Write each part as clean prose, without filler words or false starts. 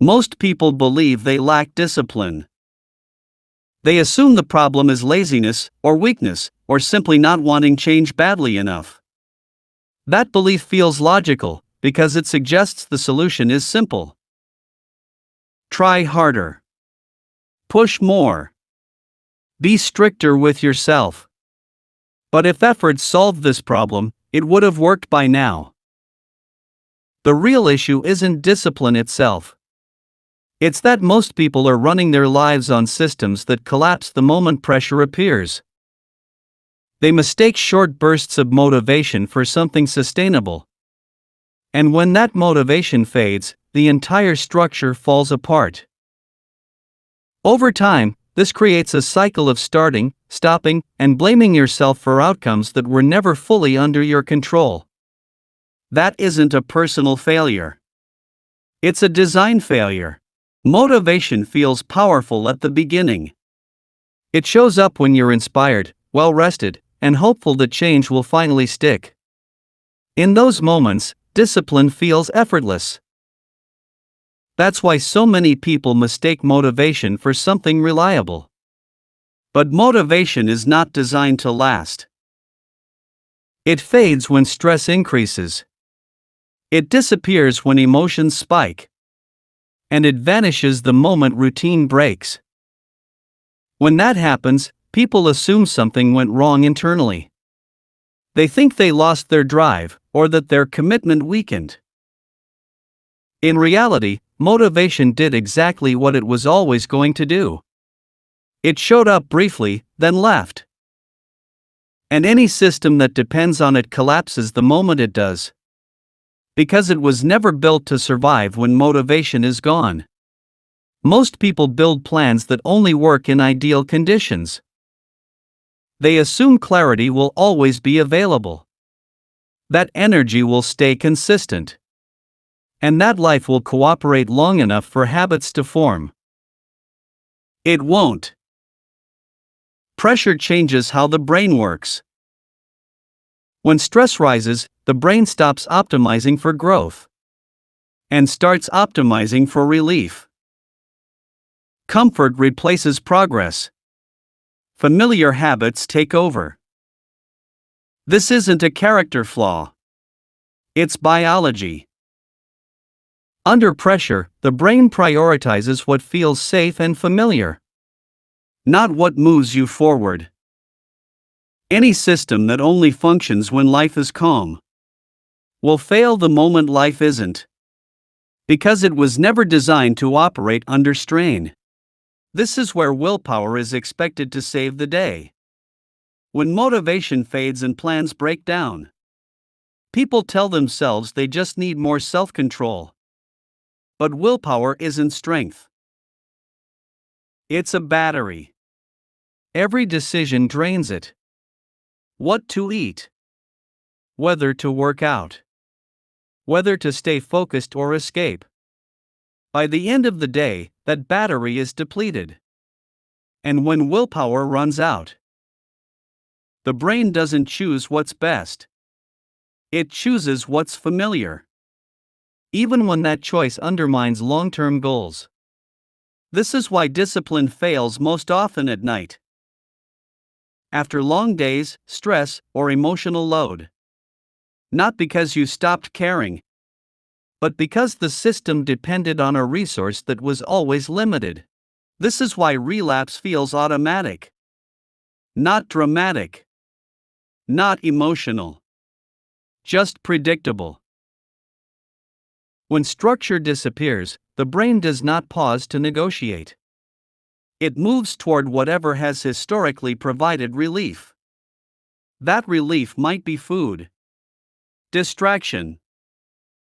Most people believe they lack discipline. They assume the problem is laziness, or weakness, or simply not wanting change badly enough. That belief feels logical, because it suggests the solution is simple. Try harder. Push more. Be stricter with yourself. But if efforts solved this problem, it would have worked by now. The real issue isn't discipline itself. It's that most people are running their lives on systems that collapse the moment pressure appears. They mistake short bursts of motivation for something sustainable. And when that motivation fades, the entire structure falls apart. Over time, this creates a cycle of starting, stopping, and blaming yourself for outcomes that were never fully under your control. That isn't a personal failure. It's a design failure. Motivation feels powerful at the beginning. It shows up when you're inspired, well-rested, and hopeful that change will finally stick. In those moments, discipline feels effortless. That's why so many people mistake motivation for something reliable. But motivation is not designed to last. It fades when stress increases. It disappears when emotions spike. And it vanishes the moment routine breaks. When that happens, people assume something went wrong internally. They think they lost their drive, or that their commitment weakened. In reality, motivation did exactly what it was always going to do. It showed up briefly, then left. And any system that depends on it collapses the moment it does. Because it was never built to survive when motivation is gone. Most people build plans that only work in ideal conditions. They assume clarity will always be available. That energy will stay consistent. And that life will cooperate long enough for habits to form. It won't. Pressure changes how the brain works. When stress rises, the brain stops optimizing for growth and starts optimizing for relief. Comfort replaces progress. Familiar habits take over. This isn't a character flaw. It's biology. Under pressure, the brain prioritizes what feels safe and familiar, not what moves you forward. Any system that only functions when life is calm will fail the moment life isn't. Because it was never designed to operate under strain. This is where willpower is expected to save the day. When motivation fades and plans break down, people tell themselves they just need more self-control. But willpower isn't strength. It's a battery. Every decision drains it. What to eat, whether to work out, whether to stay focused or escape. By the end of the day, that battery is depleted. And when willpower runs out, the brain doesn't choose what's best. It chooses what's familiar. Even when that choice undermines long-term goals. This is why discipline fails most often at night. After long days, stress, or emotional load. Not because you stopped caring, but because the system depended on a resource that was always limited. This is why relapse feels automatic. Not dramatic. Not emotional. Just predictable. When structure disappears, the brain does not pause to negotiate. It moves toward whatever has historically provided relief. That relief might be food, distraction,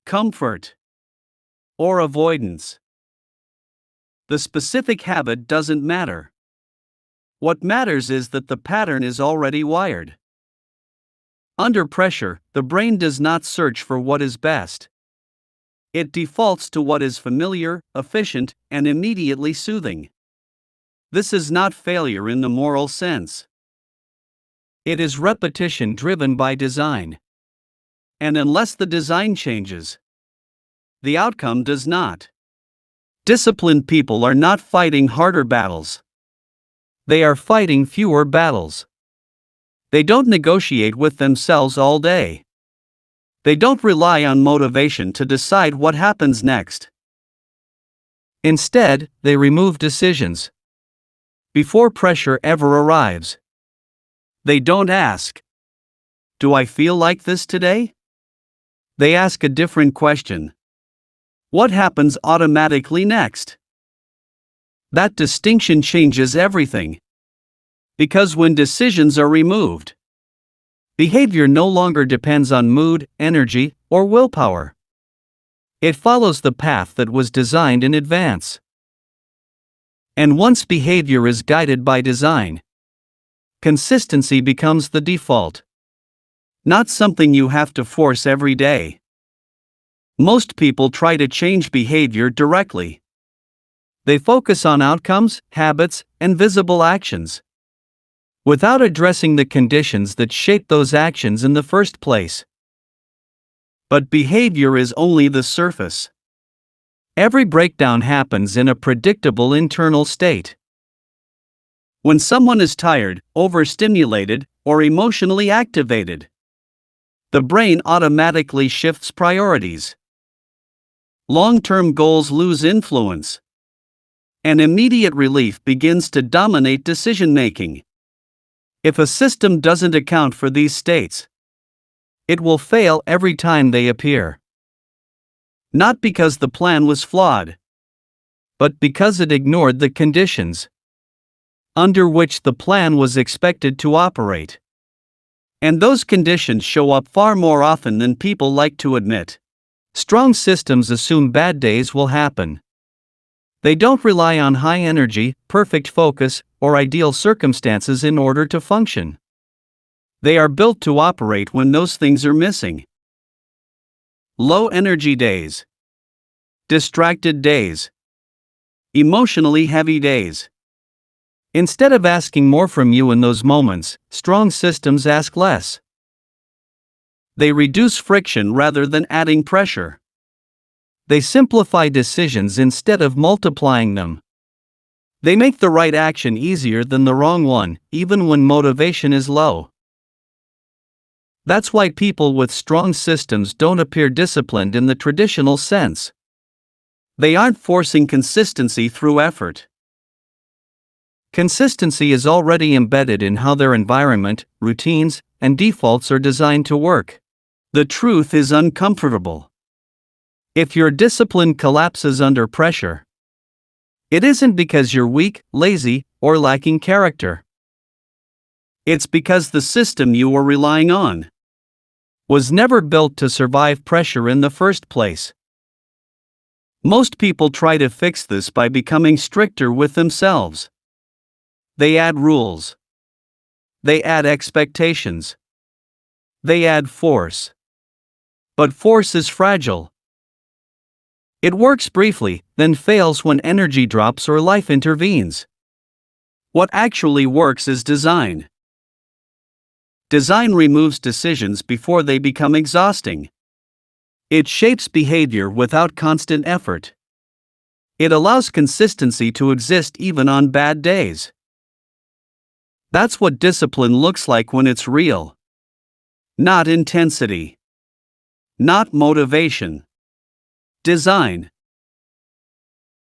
comfort, or avoidance. The specific habit doesn't matter. What matters is that the pattern is already wired. Under pressure, the brain does not search for what is best. It defaults to what is familiar, efficient, and immediately soothing. This is not failure in the moral sense. It is repetition driven by design. And unless the design changes, the outcome does not. Disciplined people are not fighting harder battles. They are fighting fewer battles. They don't negotiate with themselves all day. They don't rely on motivation to decide what happens next. Instead, they remove decisions before pressure ever arrives. They don't ask, "Do I feel like this today?" They ask a different question. What happens automatically next? That distinction changes everything. Because when decisions are removed, behavior no longer depends on mood, energy, or willpower. It follows the path that was designed in advance. And once behavior is guided by design, consistency becomes the default. Not something you have to force every day. Most people try to change behavior directly. They focus on outcomes, habits, and visible actions, without addressing the conditions that shape those actions in the first place. But behavior is only the surface. Every breakdown happens in a predictable internal state. When someone is tired, overstimulated, or emotionally activated, the brain automatically shifts priorities. Long-term goals lose influence, and immediate relief begins to dominate decision-making. If a system doesn't account for these states, it will fail every time they appear. Not because the plan was flawed, but because it ignored the conditions under which the plan was expected to operate. And those conditions show up far more often than people like to admit. Strong systems assume bad days will happen. They don't rely on high energy, perfect focus, or ideal circumstances in order to function. They are built to operate when those things are missing. Low energy days, distracted days, emotionally heavy days. Instead of asking more from you in those moments, strong systems ask less. They reduce friction rather than adding pressure. They simplify decisions instead of multiplying them. They make the right action easier than the wrong one, even when motivation is low. That's why people with strong systems don't appear disciplined in the traditional sense. They aren't forcing consistency through effort. Consistency is already embedded in how their environment, routines, and defaults are designed to work. The truth is uncomfortable. If your discipline collapses under pressure, it isn't because you're weak, lazy, or lacking character. It's because the system you were relying on was never built to survive pressure in the first place. Most people try to fix this by becoming stricter with themselves. They add rules. They add expectations. They add force. But force is fragile. It works briefly, then fails when energy drops or life intervenes. What actually works is design. Design removes decisions before they become exhausting. It shapes behavior without constant effort. It allows consistency to exist even on bad days. That's what discipline looks like when it's real. Not intensity. Not motivation. Design.